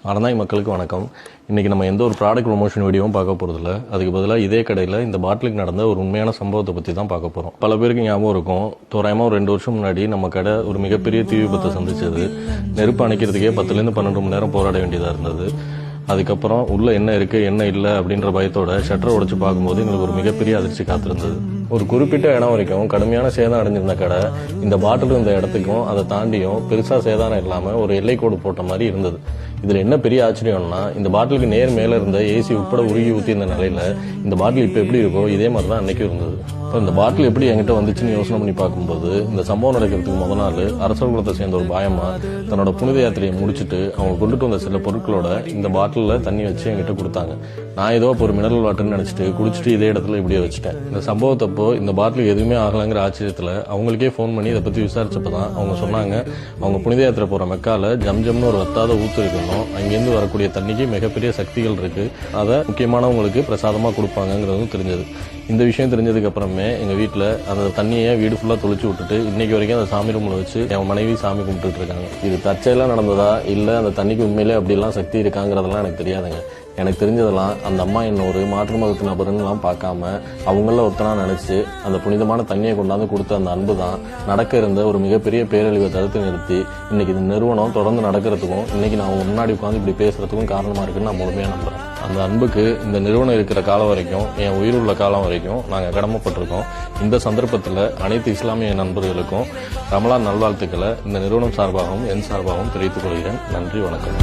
அறந்தாய் மக்களுக்கு வணக்கம். இன்றைக்கி நம்ம எந்த ஒரு ப்ராடக்ட் ப்ரொமோஷன் வீடியோவும் பார்க்க போகிறதில்ல. அதுக்கு பதிலாக இதே கடையில் இந்த பாட்டிலுக்கு நடந்த ஒரு உண்மையான சம்பவத்தை பற்றி தான் பார்க்க போகிறோம். பல பேருக்கு ஞாபகம் இருக்கும், தோராயமாக ஒரு 2 வருஷம் முன்னாடி நம்ம கடை ஒரு மிகப்பெரிய தீ விபத்தை சந்திச்சது. நெருப்பு அணைக்கிறதுக்கே 10லேருந்து 12 மணி நேரம் போராட வேண்டியதாக இருந்தது. அதுக்கப்புறம் உள்ள என்ன இருக்குது என்ன இல்லை அப்படின்ற பயத்தோட ஷட்டரை உடைச்சு பார்க்கும்போது எங்களுக்கு ஒரு மிகப்பெரிய அதிர்ச்சி காத்திருந்தது. ஒரு குறிப்பிட்ட இடம் வரைக்கும் கடுமையான சேதம் அடைஞ்சிருந்த கடை இந்த பாட்டில் இருந்த இடத்துக்கும் அதை தாண்டியும் பெருசாக சேதாரம் இல்லாமல் ஒரு எல்லைக்கோடு போட்ட மாதிரி இருந்தது. இதில் என்ன பெரிய ஆச்சரியம்னா, இந்த பாட்டிலுக்கு நேர் மேலே இருந்த ஏசி உட்பட உருகி ஊற்றி இருந்த நிலையில் இந்த பாட்டில் இப்போ எப்படி இருக்கோ இதே மாதிரி தான் அன்னைக்கு இருந்தது. இப்போ இந்த பாட்டில் எப்படி என்கிட்ட வந்துச்சுன்னு யோசனை பண்ணி பார்க்கும்போது, இந்த சம்பவம் நடக்கிறதுக்கு முதல் நாள் அரசர் குலத்தை சேர்ந்த ஒரு பாயமா தன்னோட புனித யாத்திரையை முடிச்சுட்டு அவங்க கொண்டுட்டு வந்த சில பொருட்களோட இந்த பாட்டிலில் தண்ணி வச்சு என்கிட்ட கொடுத்தாங்க. நான் ஏதோ ஒரு மினரல் வாட்டர்னு நினச்சிட்டு குடிச்சிட்டு இதே இடத்துல இப்படியே வச்சுட்டேன். இந்த சம்பவத்தப்போ இந்த பாட்டிலுக்கு எதுவுமே ஆகலைங்கிற ஆச்சரியத்தில் அவங்களுக்கே ஃபோன் பண்ணி இதை பற்றி விசாரிச்சப்போ தான் அவங்க சொன்னாங்க, அவங்க புனித யாத்திரை போகிற மெக்கால ஜம்ஜம்னு ஒரு வத்தாத ஊத்து இருக்கணும், அங்கேருந்து வரக்கூடிய தண்ணிக்கு மிகப்பெரிய சக்திகள் இருக்கு, அதை முக்கியமானவங்களுக்கு பிரசாதமாக கொடுப்பாங்கிறதும் தெரிஞ்சது. இந்த விஷயம் தெரிஞ்சதுக்கு அப்புறமே எங்கள் வீட்டில் அந்த தண்ணியை வீடு ஃபுல்லாக தொளிச்சு விட்டுட்டு இன்னைக்கு வரைக்கும் அந்த சாமி ரூமில் வச்சு என் மனைவி சாமி கும்பிட்டுட்டு இருக்காங்க. இது தற்செயலாக நடந்ததா இல்லை அந்த தண்ணிக்கு உண்மையிலே அப்படிலாம் சக்தி இருக்காங்கிறதெல்லாம் எனக்கு தெரியாதுங்க. எனக்கு தெரிஞ்சதெல்லாம் அந்த அம்மா என்ன ஒரு மாற்று மதத்து நபருன்னெலாம் பார்க்காம அவங்கள ஒருத்தனா நினச்சி அந்த புனிதமான தண்ணியை கொண்டாந்து கொடுத்த அந்த அன்பு தான் நடக்க இருந்த ஒரு மிகப்பெரிய பேரழிவை தடுத்து நிறுத்தி இன்னைக்கு இந்த நிறுவனம் தொடர்ந்து நடக்கிறதுக்கும் இன்னைக்கு நான் முன்னாடி உட்காந்து இப்படி பேசுறதுக்கும் காரணமாக இருக்குன்னு நான் முழுமையாக நம்புறேன். அந்த அன்புக்கு இந்த நிறுவனம் இருக்கிற காலம் வரைக்கும், என் உயிர் உள்ள காலம் வரைக்கும் நாங்கள் கடமைப்பட்டிருக்கோம். இந்த சந்தர்ப்பத்தில் அனைத்து இஸ்லாமிய நண்பர்களுக்கும் ரமலான் நல்வாழ்த்துக்களை இந்த நிறுவனம் சார்பாகவும் என் சார்பாகவும் தெரிவித்துக் கொள்கிறேன். நன்றி, வணக்கம்.